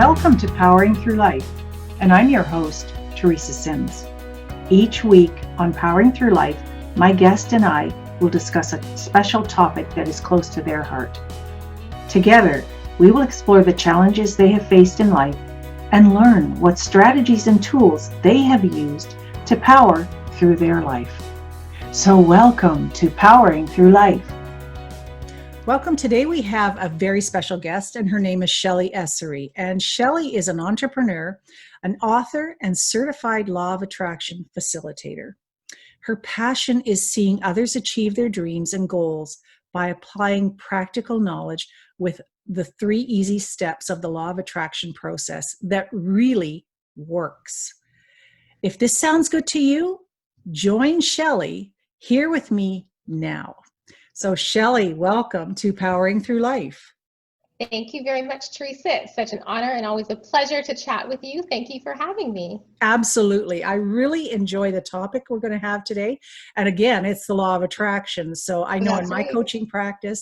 Welcome to Powering Through Life, and I'm your host, Teresa Sims. Each week on Powering Through Life, my guest and I will discuss a special topic that is close to their heart. Together, we will explore the challenges they have faced in life and learn what strategies and tools they have used to power through their life. So welcome to Powering Through Life. Welcome. Today we have a very special guest, and her name is Shelley Essery. And Shelley is an entrepreneur, an author, and certified law of attraction facilitator. Her passion is seeing others achieve their dreams and goals by applying practical knowledge with the 3 easy steps of the law of attraction process that really works. If this sounds good to you, join Shelley here with me now. So Shelley, welcome to Powering Through Life. Thank you very much, Teresa. It's such an honor and always a pleasure to chat with you. Thank you for having me. Absolutely. I really enjoy the topic we're going to have today. And again, it's the law of attraction. So I know in my coaching practice,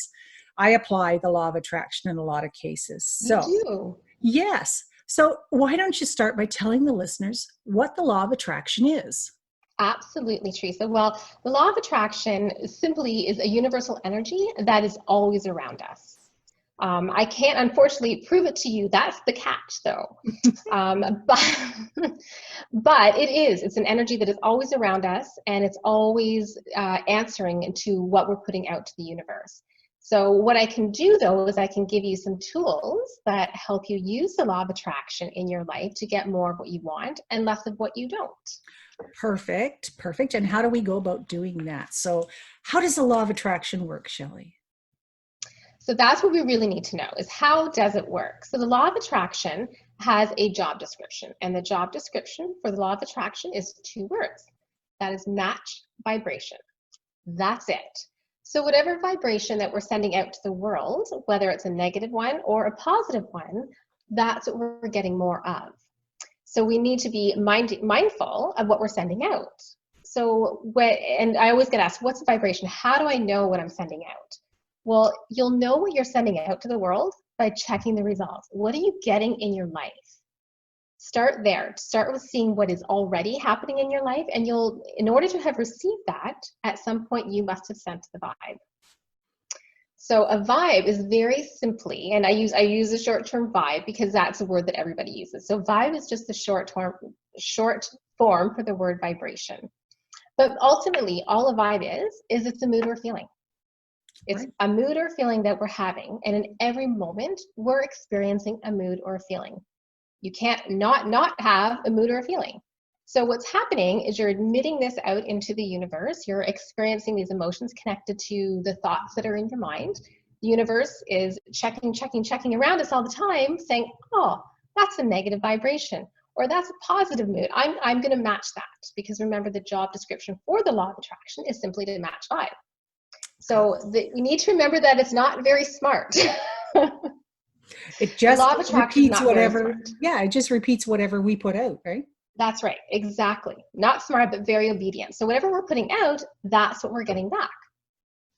I apply the law of attraction in a lot of cases. So, you do? Yes. So why don't you start by telling the listeners what the law of attraction is? Absolutely, Teresa. Well, the law of attraction simply is a universal energy that is always around us. I can't, unfortunately, prove it to you. That's the catch, though. But it's an energy that is always around us, and it's always answering to what we're putting out to the universe. So what I can do, though, is I can give you some tools that help you use the law of attraction in your life to get more of what you want and less of what you don't. Perfect. And how do we go about doing that? So how does the law of attraction work, Shelley? So that's what we really need to know is how does it work? So the law of attraction has a job description, and the job description for the law of attraction is 2 words. That is match vibration. That's it. So whatever vibration that we're sending out to the world, whether it's a negative one or a positive one, that's what we're getting more of. So we need to be mindful of what we're sending out. So and I always get asked, what's the vibration? How do I know what I'm sending out? Well, you'll know what you're sending out to the world by checking the results. What are you getting in your life? Start there. Start with seeing what is already happening in your life, and in order to have received that, at some point you must have sent the vibe. So a vibe is very simply, and I use the short term vibe because that's a word that everybody uses. So vibe is just the short form for the word vibration. But ultimately, all a vibe is it's a mood or feeling. It's a mood or feeling that we're having, and in every moment, we're experiencing a mood or a feeling. You can't not have a mood or a feeling. So what's happening is you're admitting this out into the universe. You're experiencing these emotions connected to the thoughts that are in your mind. The universe is checking around us all the time, saying, oh, that's a negative vibration, or that's a positive mood. I'm going to match that, because remember, the job description for the law of attraction is simply to match vibe. So you need to remember that it's not very smart. It just repeats whatever. Yeah, it just repeats whatever we put out, right? That's right, exactly. Not smart, but very obedient. So whatever we're putting out, that's what we're getting back.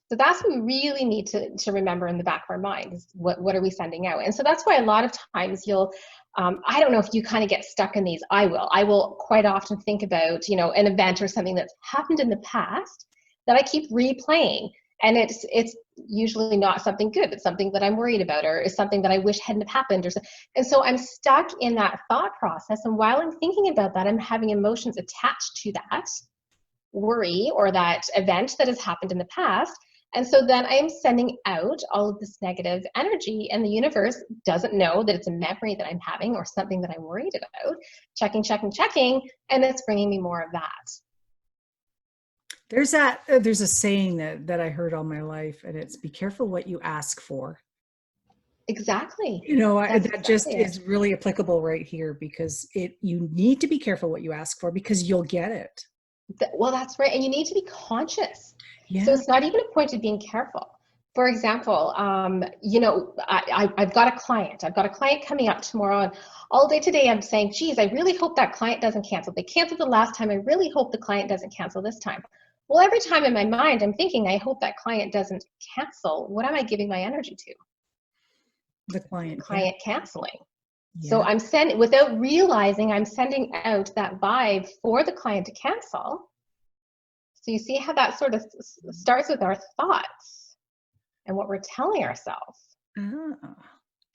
So that's what we really need to remember in the back of our mind is what are we sending out? And so that's why a lot of times I don't know if you kind of get stuck in these. I will quite often think about, an event or something that's happened in the past that I keep replaying. And it's usually not something good. It's something that I'm worried about, or is something that I wish hadn't happened. And so I'm stuck in that thought process. And while I'm thinking about that, I'm having emotions attached to that worry or that event that has happened in the past. And so then I am sending out all of this negative energy, and the universe doesn't know that it's a memory that I'm having or something that I'm worried about. Checking, and it's bringing me more of that. There's a saying that I heard all my life, and it's be careful what you ask for. Exactly. That just is really applicable right here, because you need to be careful what you ask for, because you'll get it. Well, that's right. And you need to be conscious. Yeah. So it's not even a point of being careful. For example, I've got a client. I've got a client coming up tomorrow, and all day today I'm saying, geez, I really hope that client doesn't cancel. They canceled the last time. I really hope the client doesn't cancel this time. Well, every time in my mind, I'm thinking, I hope that client doesn't cancel. What am I giving my energy to? The client canceling. So Yeah. I'm sending, without realizing, I'm sending out that vibe for the client to cancel. So you see how that sort of starts with our thoughts and what we're telling ourselves. Oh,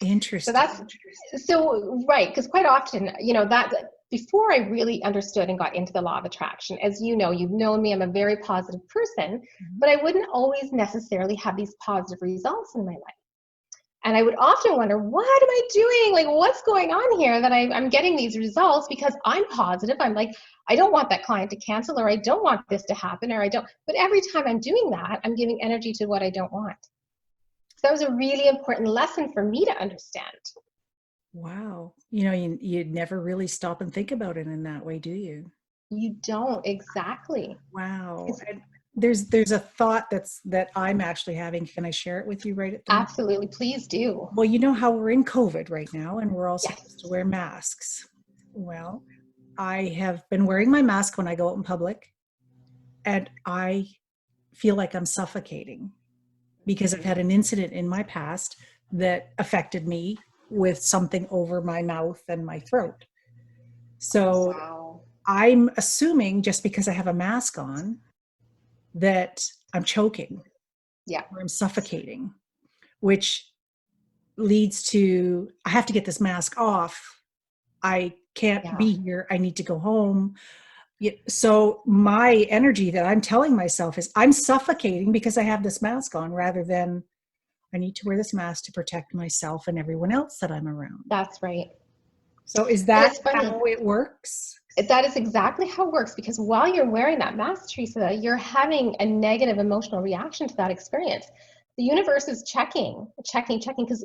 So interesting. that's so right, because quite often, that before I really understood and got into the law of attraction, as you know, you've known me, I'm a very positive person, Mhm. but I wouldn't always necessarily have these positive results in my life. And I would often wonder, what am I doing? Like, what's going on here that I'm getting these results because I'm positive. I'm like, I don't want that client to cancel, or I don't want this to happen, or I don't. But every time I'm doing that, I'm giving energy to what I don't want. So that was a really important lesson for me to understand. Wow. You never really stop and think about it in that way, do you? You don't, exactly. Wow. It's And there's a thought that I'm actually having. Can I share it with you right at the moment? absolutely, please do. Well, you know how we're in COVID right now and we're all supposed to Yes. wear masks. Well, I have been wearing my mask when I go out in public, and I feel like I'm suffocating because I've had an incident in my past that affected me with something over my mouth and my throat. So Wow. I'm assuming just because I have a mask on that I'm choking Yeah. or I'm suffocating, which leads to I have to get this mask off. I can't Yeah. be here. I need to go home. So my energy that I'm telling myself is I'm suffocating because I have this mask on rather than I need to wear this mask to protect myself and everyone else that I'm around. That's right. So is And that it's funny. how it works? That is exactly how it works, because while you're wearing that mask, Teresa, you're having a negative emotional reaction to that experience. The universe is checking, because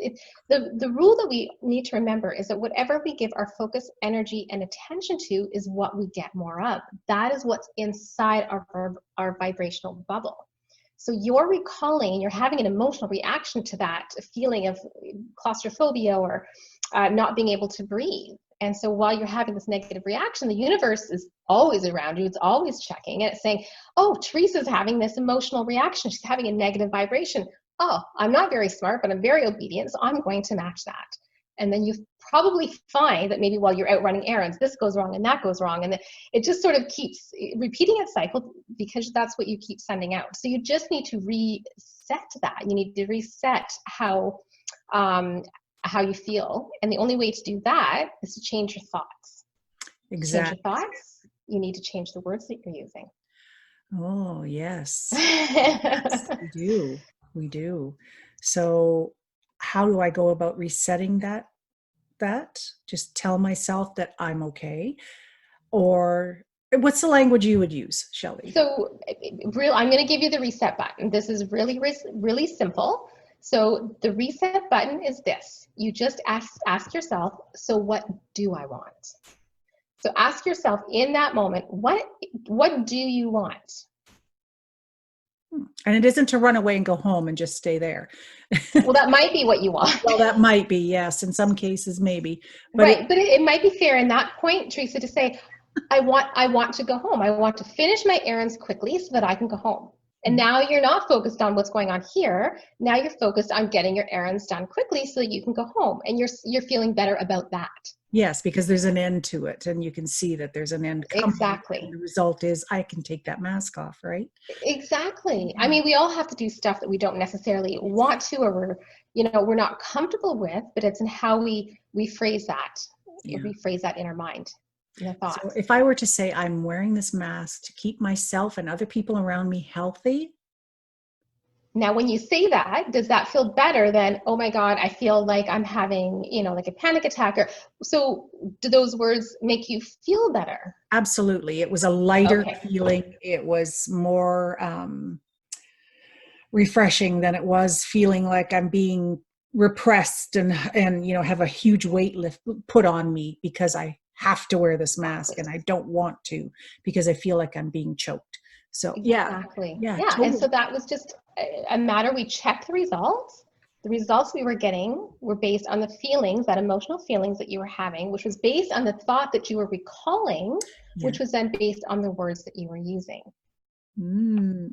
the rule that we need to remember is that whatever we give our focus, energy, and attention to is what we get more of. That is what's inside our vibrational bubble. So you're recalling and you're having an emotional reaction to that feeling of claustrophobia or not being able to breathe. And so while you're having this negative reaction, the universe is always around you. It's always checking. And it's saying, oh, Teresa's having this emotional reaction. She's having a negative vibration. Oh, I'm not very smart, but I'm very obedient, so I'm going to match that. And then you probably find that maybe while you're out running errands, this goes wrong and that goes wrong. And it just sort of keeps repeating its cycle because that's what you keep sending out. So you just need to reset that. You need to reset how you feel. And the only way to do that is to change your thoughts. To change your Exactly. thoughts, you need to change the words that you're using. Oh, yes. Yes, we do. We do. So how do I go about resetting that? Just tell myself that I'm okay? Or what's the language you would use, Shelley? So I'm going to give you the reset button. This is really simple. So the reset button is this. You just ask yourself, so what do I want? So ask yourself in that moment, what do you want? And it isn't to run away and go home and just stay there. Well, that might be what you want. Well, that might be, yes. In some cases, maybe. But Right, but it might be fair in that point, Teresa, to say, I want to go home. I want to finish my errands quickly so that I can go home. And now you're not focused on what's going on here. Now you're focused on getting your errands done quickly so that you can go home. And you're feeling better about that. yes, because there's an end to it, and you can see that there's an end coming. And Exactly. the result is I can take that mask off, right? Exactly. I Yeah. mean, we all have to do stuff that we don't necessarily want to, or we're not comfortable with, but it's in how we phrase that. Yeah. Rephrase that in our mind, in the So thoughts. if I were to say I'm wearing this mask to keep myself and other people around me healthy, Now, when you say that, does that feel better than, oh my God, I feel like I'm having, like a panic attack? Or so do those words make you feel better? absolutely. It was a lighter Okay. feeling. It was more refreshing than it was feeling like I'm being repressed and have a huge weight lift put on me because I have to wear this mask and I don't want to because I feel like I'm being choked. So Exactly. yeah, Yeah. And totally. so that was just a matter. We checked the results. The results we were getting were based on the feelings, that emotional feelings that you were having, which was based on the thought that you were recalling, Yeah. which was then based on the words that you were using.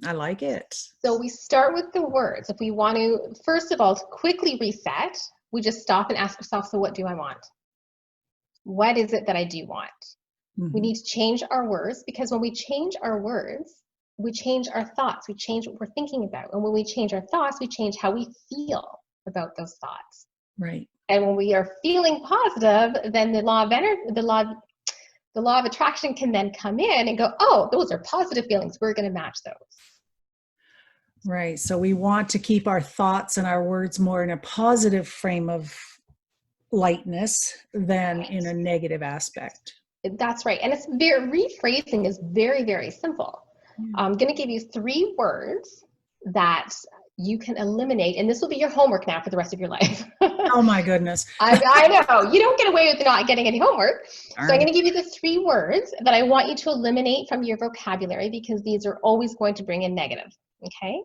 I like it. So we start with the words. If we want to, first of all, to quickly reset, we just stop and ask ourselves, so what do I want? What is it that I do want? Mhm. We need to change our words, because when we change our words, we change our thoughts. We change what we're thinking about. And when we change our thoughts, we change how we feel about those thoughts. Right. And when we are feeling positive, then the law of attraction can then come in and go, oh, those are positive feelings. We're going to match those. Right. So we want to keep our thoughts and our words more in a positive frame of lightness than in a negative aspect. That's right. And rephrasing is very, very simple. I'm going to give you 3 words that you can eliminate, and this will be your homework now for the rest of your life. Oh my goodness. I know. You don't get away with not getting any homework. All So I'm right. going to give you the 3 words that I want you to eliminate from your vocabulary, because these are always going to bring in negative. Okay?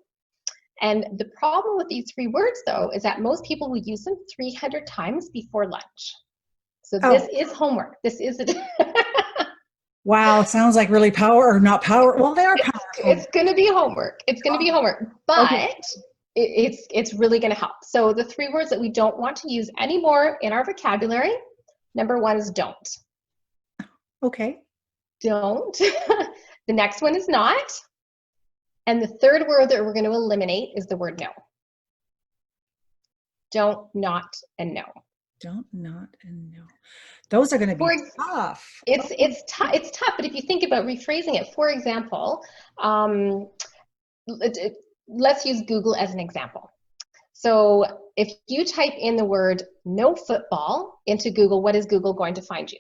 And the problem with these 3 words, though, is that most people will use them 300 times before lunch. So this is homework. This is it. Wow. Sounds like really not power. Well, they are powerful. It's going to be homework. It's going to be homework, but Okay. it's really going to help. So the 3 words that we don't want to use anymore in our vocabulary, number 1 is don't. Okay. Don't. The next one is not. And the 3rd word that we're going to eliminate is the word no. Don't, not, and no. Don't, not, and no. Those are going to be tough. It's tough, but if you think about rephrasing it, for example, let's use Google as an example. So if you type in the word no football into Google, what is Google going to find you?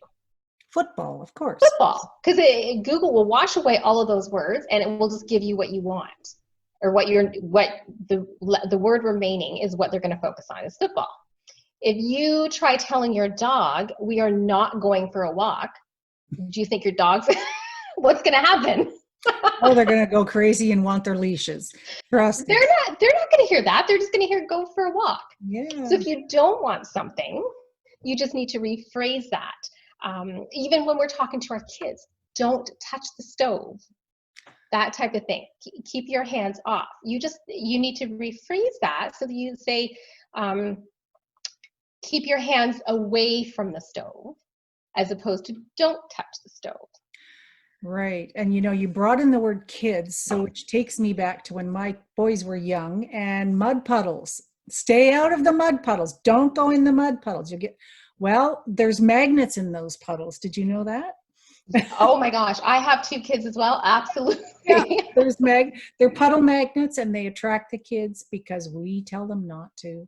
Football, of course. Football, because Google will wash away all of those words and it will just give you what you want, or the word remaining is what they're going to focus on is football. If you try telling your dog, we are not going for a walk, do you think your dog's, what's going to happen? Oh, they're going to go crazy and want their leashes. Trust me. They're not going to hear that. They're just going to hear go for a walk. Yeah. So if you don't want something, you just need to rephrase that. Even when we're talking to our kids, don't touch the stove. That type of thing. Keep your hands off. You need to rephrase that so that you say, keep your hands away from the stove, as opposed to don't touch the stove. Right. And you brought in the word kids, so which takes me back to when my boys were young, and mud puddles. Stay out of the mud puddles. Don't go in the mud puddles. There's magnets in those puddles. Did you know that? Oh my gosh. I have 2 kids as well. Absolutely. Yeah, they're puddle magnets, and they attract the kids because we tell them not to.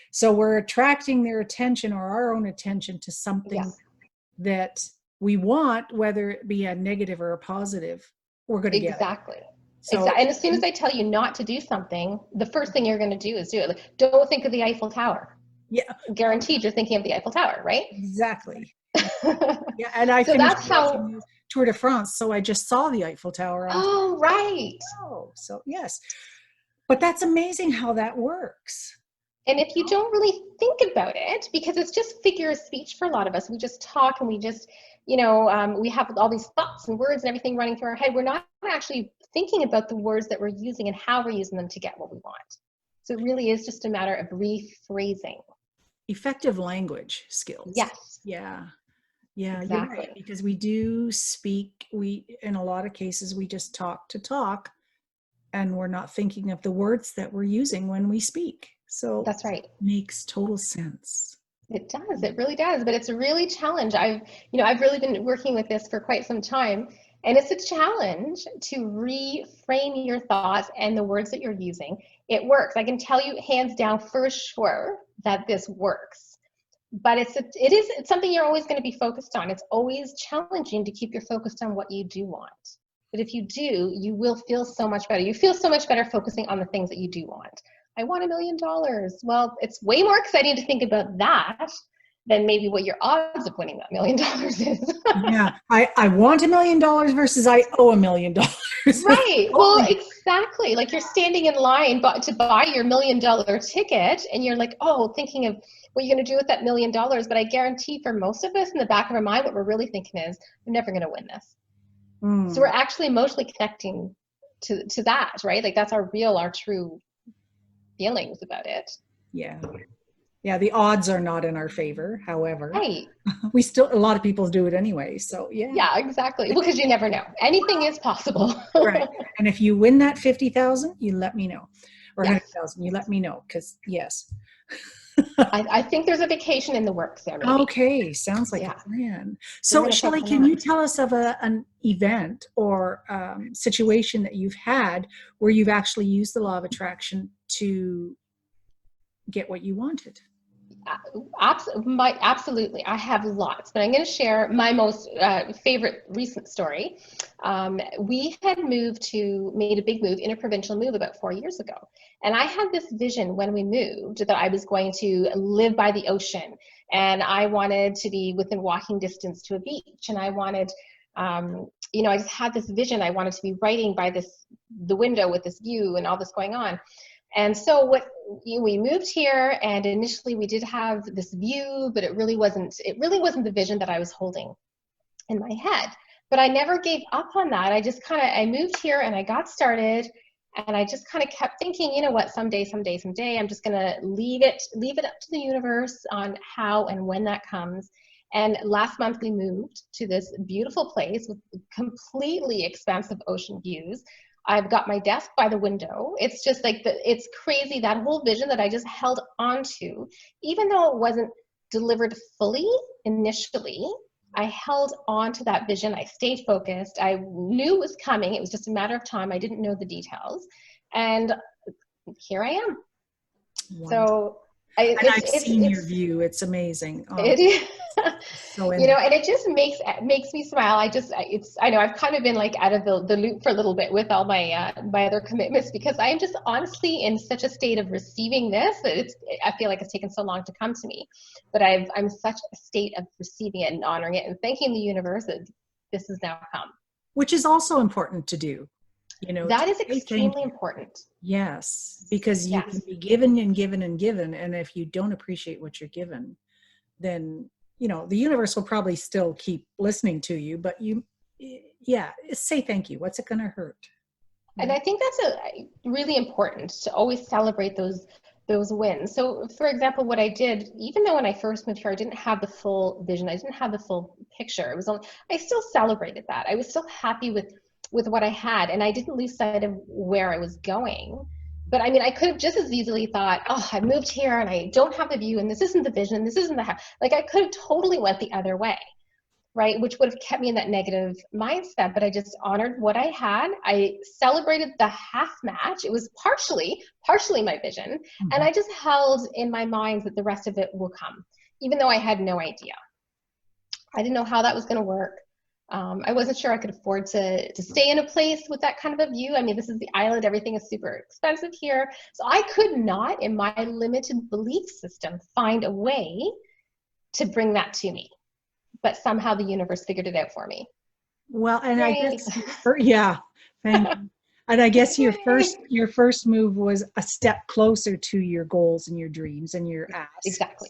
So we're attracting their attention, or our own attention, to something that we want, whether it be a negative or a positive. We're going to get it. Exactly. And as soon as I tell you not to do something, the first thing you're going to do is do it. Like, don't think of the Eiffel Tower. Yeah. Guaranteed you're thinking of the Eiffel Tower, right? Exactly. Yeah, and I so finished that's how Tour de France, so I just saw the Eiffel Tower. Oh, right. Oh, so yes. But that's amazing how that works. And if you don't really think about it, because it's just figure of speech for a lot of us, we just talk and we just, we have all these thoughts and words and everything running through our head. We're not actually thinking about the words that we're using and how we're using them to get what we want. So it really is just a matter of rephrasing. Effective language skills. Yes. Yeah. Yeah, exactly. You're right, because we do speak, in a lot of cases, we just talk to talk, and we're not thinking of the words that we're using when we speak. So that's right. Makes total sense. It does. It really does. But it's a really challenge. I've really been working with this for quite some time, and it's a challenge to reframe your thoughts and the words that you're using. It works. I can tell you hands down for sure that this works. But it's something you're always going to be focused on. It's always challenging to keep your focused on what you do want. But if you do, you will feel so much better. You feel so much better focusing on the things that you do want. I want $1 million. Well, it's way more exciting to think about that than maybe what your odds of winning that $1 million is. Yeah, I want $1 million versus I owe $1 million. Right. Well, exactly. Like you're standing in line to buy your $1 million ticket, and you're like, thinking of what you're going to do with that $1 million. But I guarantee for most of us in the back of our mind, what we're really thinking is, we're never going to win this. So we're actually emotionally connecting to that, right? Like that's our true feelings about it. Yeah. Yeah, the odds are not in our favor. However, Right. a lot of people do it anyway. So yeah. Yeah, exactly. Because you never know. Anything is possible. Right. And if you win that 50,000, you let me know. Or Yes. 100,000, you let me know. Because yes. I think there's a vacation in the works there, maybe. Okay, sounds like Yeah. a plan. We're So, gonna Shelley, focus on can that. you tell us of an event or situation that you've had where you've actually used the law of attraction to get what you wanted? Absolutely. I have lots, but I'm going to share my most favorite recent story. We had made a big move, interprovincial move about 4 years ago. And I had this vision when we moved that I was going to live by the ocean, and I wanted to be within walking distance to a beach. And I wanted, I just had this vision. I wanted to be writing by the window with this view and all this going on. And so we moved here, and initially we did have this view, but it really wasn't the vision that I was holding in my head. But I never gave up on that. I moved here and I got started, and I just kind of kept thinking, you know what, someday, I'm just going to leave it up to the universe on how and when that comes. And last month we moved to this beautiful place with completely expansive ocean views. I've got my desk by the window. It's just like it's crazy, that whole vision that I just held on to, even though it wasn't delivered fully initially. I held on to that vision. I stayed focused. I knew it was coming. It was just a matter of time. I didn't know the details. And here I am. Wonderful. So I've seen your view. It's amazing. It is. So and it just makes me smile. I know I've kind of been like out of the loop for a little bit with all my my other commitments, because I am just honestly in such a state of receiving this that I feel like it's taken so long to come to me, but I'm such a state of receiving it and honoring it and thanking the universe that this has now come. Which is also important to do. That is extremely important. Yes, because you can be given and given and given, and if you don't appreciate what you're given, then the universe will probably still keep listening to you, but say thank you. What's it going to hurt? And I think that's really important to always celebrate those wins. So for example, what I did, even though when I first moved here, I didn't have the full vision, I didn't have the full picture. I still celebrated that. I was still happy with what I had, and I didn't lose sight of where I was going. But I mean, I could have just as easily thought, oh, I moved here and I don't have the view, and this isn't the vision, this isn't the house. Like, I could have totally went the other way, right? Which would have kept me in that negative mindset. But I just honored what I had. I celebrated the half match. It was partially my vision. Mm-hmm. And I just held in my mind that the rest of it will come, even though I had no idea. I didn't know how that was going to work. I wasn't sure I could afford to stay in a place with that kind of a view. I mean, this is the island. Everything is super expensive here. So I could not, in my limited belief system, find a way to bring that to me. But somehow the universe figured it out for me. Well, and I guess, yeah, thank you. And I guess your first move was a step closer to your goals and your dreams and your asks. Exactly.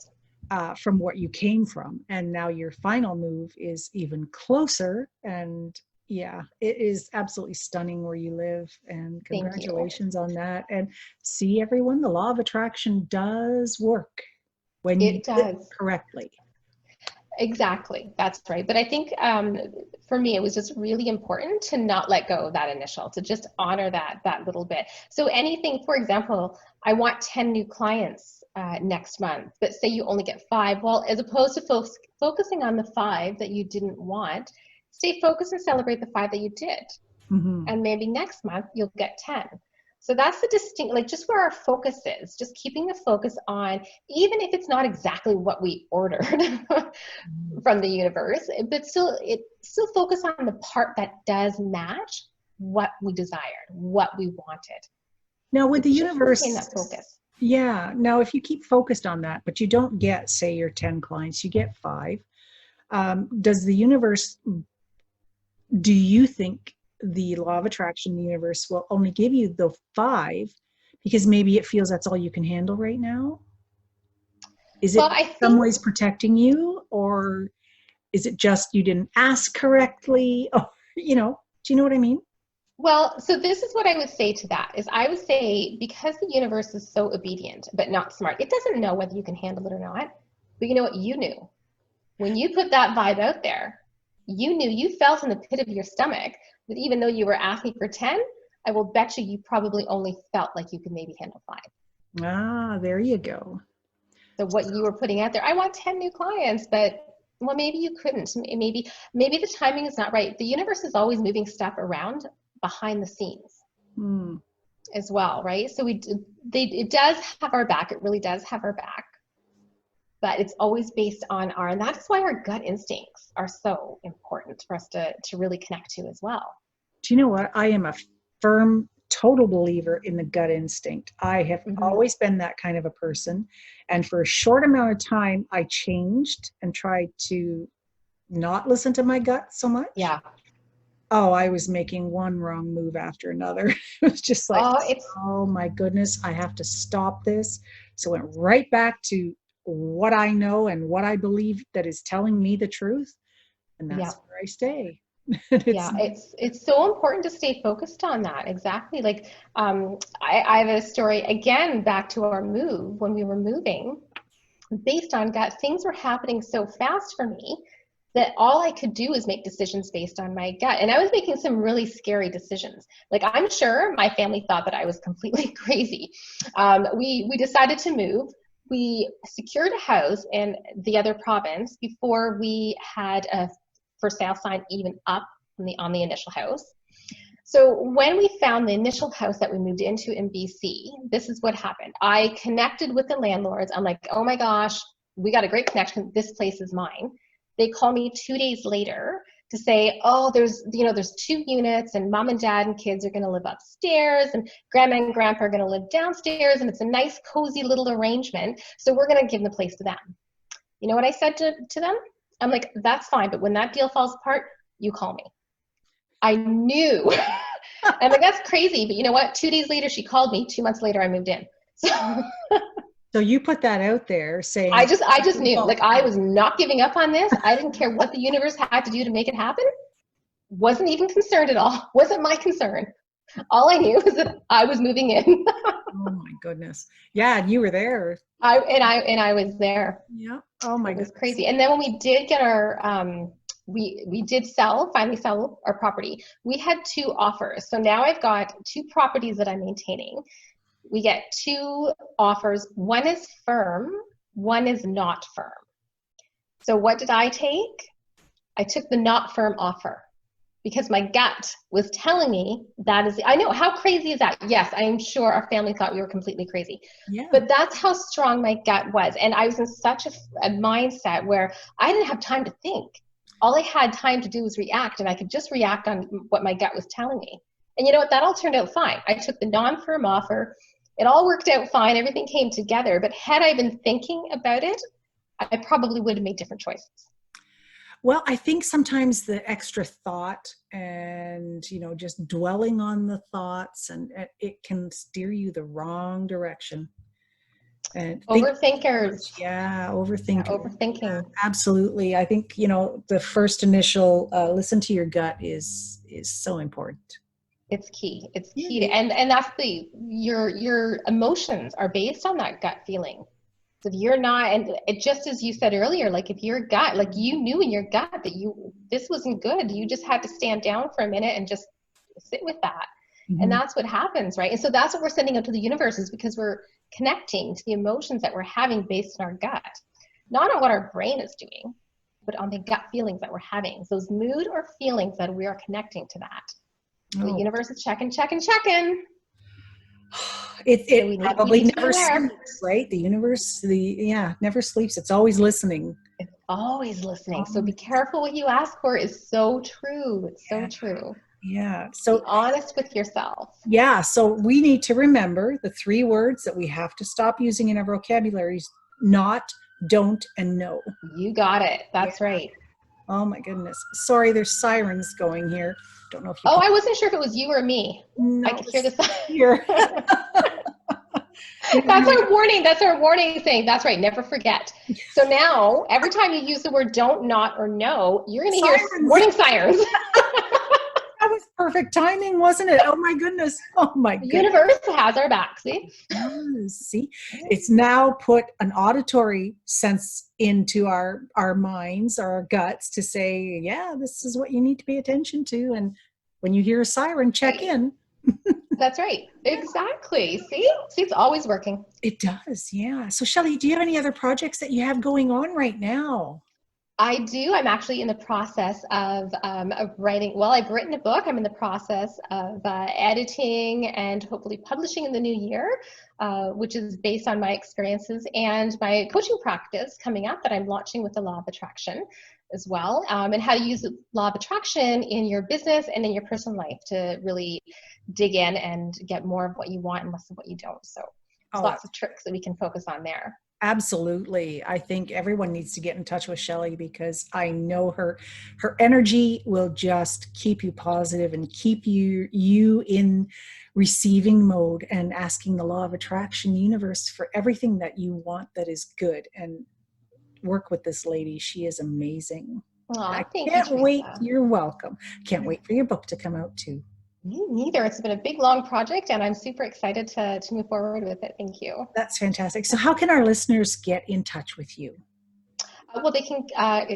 From what you came from, and now your final move is even closer. And yeah, it is absolutely stunning where you live, and congratulations on that. And see, everyone, the law of attraction does work when you do it correctly. Exactly, that's right. But I think for me, it was just really important to not let go of that initial, to just honor that little bit. So anything, for example, I want 10 new clients next month, but say you only get 5. Well, as opposed to focusing on the 5 that you didn't want, stay focused and celebrate the 5 that you did. Mm-hmm. And maybe next month you'll get 10. So that's the distinct, like just where our focus is, just keeping the focus on, even if it's not exactly what we ordered from the universe, but still focus on the part that does match what we desired, what we wanted. Now with the universe, that focus. Yeah. Now, if you keep focused on that, but you don't get, say, your 10 clients, you get 5. Does the universe, do you think the law of attraction, the universe will only give you the 5 because maybe it feels that's all you can handle right now? Is it in some ways protecting you, or is it just you didn't ask correctly? Or, do you know what I mean? Well, so this is what I would say to that is I would say because the universe is so obedient but not smart, it doesn't know whether you can handle it or not. But you know what? You knew. When you put that vibe out there, you knew, you felt in the pit of your stomach that even though you were asking for 10, I will bet you probably only felt like you could maybe handle 5. Ah, there you go. So what you were putting out there, I want 10 new clients, but well, maybe you couldn't. Maybe the timing is not right. The universe is always moving stuff around behind the scenes as well, right? So it does have our back. It really does have our back. But it's always based on and that's why our gut instincts are so important for us to really connect to as well. Do you know what? I am a firm, total believer in the gut instinct. I have always been that kind of a person. And for a short amount of time, I changed and tried to not listen to my gut so much. Yeah. Oh, I was making one wrong move after another. It was just like, oh my goodness, I have to stop this. So I went right back to what I know and what I believe that is telling me the truth. And that's where I stay. It's so important to stay focused on that. Exactly. Like I have a story again back to our move when we were moving. Based on gut, things were happening so fast for me that all I could do is make decisions based on my gut. And I was making some really scary decisions. Like I'm sure my family thought that I was completely crazy. We decided to move. We secured a house in the other province before we had a for sale sign even up on the initial house. So when we found the initial house that we moved into in BC, this is what happened. I connected with the landlords. I'm like, oh my gosh, we got a great connection. This place is mine. They call me 2 days later to say, oh, there's 2 units and mom and dad and kids are going to live upstairs and grandma and grandpa are going to live downstairs. And it's a nice, cozy little arrangement. So we're going to give the place to them. You know what I said to them? I'm like, that's fine. But when that deal falls apart, you call me. I knew. I'm like, that's crazy. But you know what? 2 days later, she called me. 2 months later, I moved in. So you put that out there saying, I just knew, like, I was not giving up on this. I didn't care what the universe had to do to make it happen. Wasn't even concerned at all. Wasn't my concern. All I knew was that I was moving in. Oh my goodness. Yeah. And you were there. I was there. Yeah. Oh my goodness. It was crazy. And then when we did get our, we did finally sell our property. We had 2 offers. So now I've got 2 properties that I'm maintaining. We get 2 offers. One is firm, one is not firm. So what did I take? I took the not firm offer because my gut was telling me I know, how crazy is that? Yes, I am sure our family thought we were completely crazy. Yeah. But that's how strong my gut was. And I was in such a mindset where I didn't have time to think. All I had time to do was react, and I could just react on what my gut was telling me. And you know what? That all turned out fine. I took the non-firm offer. It all worked out fine. Everything came together. But had I been thinking about it, I probably would have made different choices. Well, I think sometimes the extra thought and, just dwelling on the thoughts, and it can steer you the wrong direction. And overthinkers. Overthinking. Overthinking. Absolutely. I think, the first initial listen to your gut is so important. It's key. It's key. And that's your emotions are based on that gut feeling. So if you're not, and it just as you said earlier, like if your gut, like you knew in your gut that this wasn't good, you just had to stand down for a minute and just sit with that. Mm-hmm. And that's what happens, right? And so that's what we're sending out to the universe, is because we're connecting to the emotions that we're having based on our gut, not on what our brain is doing, but on the gut feelings that we're having. So those mood or feelings that we are connecting to that. The universe is checking. It probably never sleeps, right? The universe, never sleeps. It's always listening. It's always listening. So be careful what you ask for is so true. It's so true. Yeah. So be honest with yourself. Yeah. So we need to remember the 3 words that we have to stop using in our vocabularies: not, don't, and no. You got it. That's right. Oh my goodness. Sorry, there's sirens going here. Don't know if you I wasn't sure if it was you or me. No, I could hear the siren. Here. That's our warning. That's our warning saying, that's right, never forget. So now, every time you use the word don't, not, or no, you're going to hear warning sirens. perfect timing, wasn't it? Oh my goodness. Oh my The goodness. universe has our back, see? Yes, see, it's now put an auditory sense into our minds, our guts to say, yeah, this is what you need to pay attention to. And when you hear a siren, check in. That's right. Exactly. See, it's always working. It does, yeah. So Shelley, do you have any other projects that you have going on right now? I do. I'm actually in the process of writing. Well, I've written a book. I'm in the process of editing and hopefully publishing in the new year, which is based on my experiences and my coaching practice coming up that I'm launching with the Law of Attraction as well, and how to use the Law of Attraction in your business and in your personal life to really dig in and get more of what you want and less of what you don't. So there's lots of tricks that we can focus on there. Absolutely. I think everyone needs to get in touch with Shelley because I know her energy will just keep you positive and keep you in receiving mode and asking the law of attraction universe for everything that you want that is good. And work with this lady. She is amazing. Aw, thank Can't you, wait. Teresa. You're welcome. Can't wait for your book to come out too. Me neither. It's been a big, long project, and I'm super excited to move forward with it. Thank you. That's fantastic. So how can our listeners get in touch with you? Well, they can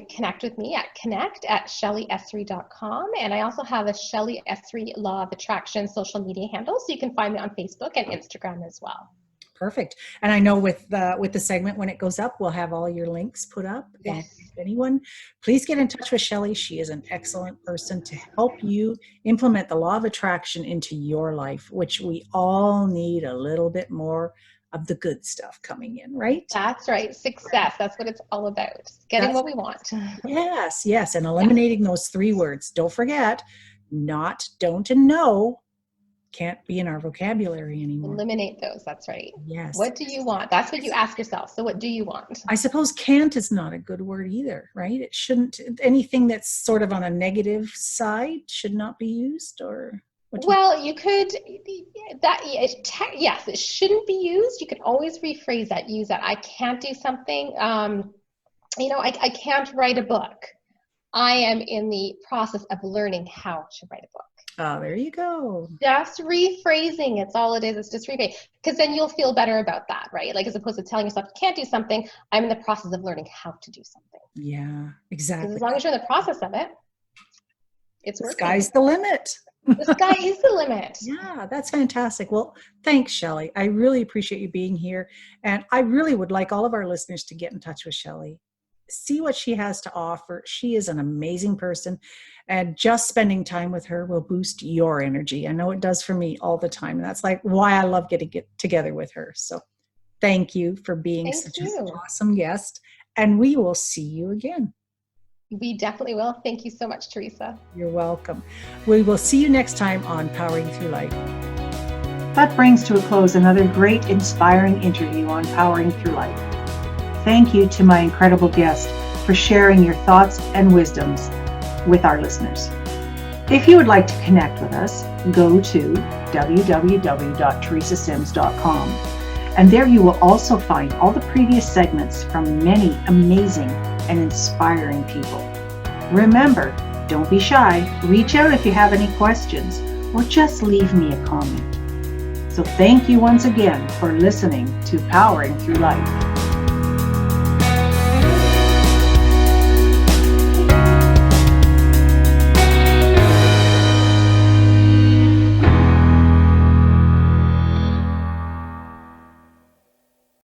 connect with me at connect@ShelleyEssery.com. And I also have a Shelley Essery Law of Attraction social media handle, so you can find me on Facebook and Instagram as well. Perfect. And I know with the segment, when it goes up, we'll have all your links put up. Yes. And if anyone, please get in touch with Shelley. She is an excellent person to help you implement the law of attraction into your life, which we all need a little bit more of the good stuff coming in, right? That's right. Success. That's what it's all about. Getting what we want. Yes. And eliminating those 3 words. Don't forget, not, don't, and no can't be in our vocabulary anymore. Eliminate those. That's right. Yes. What do you want? That's what you ask yourself. So what do you want? I suppose can't is not a good word either, right? It shouldn't, anything that's sort of on a negative side should not be used, or well, you could, yes, it shouldn't be used. You can always rephrase that, use that. I can't do something. I can't write a book. I am in the process of learning how to write a book. Oh, there you go. Just rephrasing. It's all it is. It's just rephrasing. Because then you'll feel better about that, right? Like, as opposed to telling yourself you can't do something, I'm in the process of learning how to do something. Yeah, exactly. As long as you're in the process of it, it's the working. Sky's the limit. The sky is the limit. Yeah, that's fantastic. Well, thanks, Shelley. I really appreciate you being here. And I really would like all of our listeners to get in touch with Shelley. See what she has to offer. She is an amazing person. And just spending time with her will boost your energy. I know it does for me all the time. And that's like why I love getting together with her. So thank you for being such an awesome guest. And we will see you again. We definitely will. Thank you so much, Teresa. You're welcome. We will see you next time on Powering Through Life. That brings to a close another great, inspiring interview on Powering Through Life. Thank you to my incredible guest for sharing your thoughts and wisdoms with our listeners. If you would like to connect with us, go to www.teresasims.com. And there you will also find all the previous segments from many amazing and inspiring people. Remember, don't be shy. Reach out if you have any questions or just leave me a comment. So thank you once again for listening to Powering Through Life.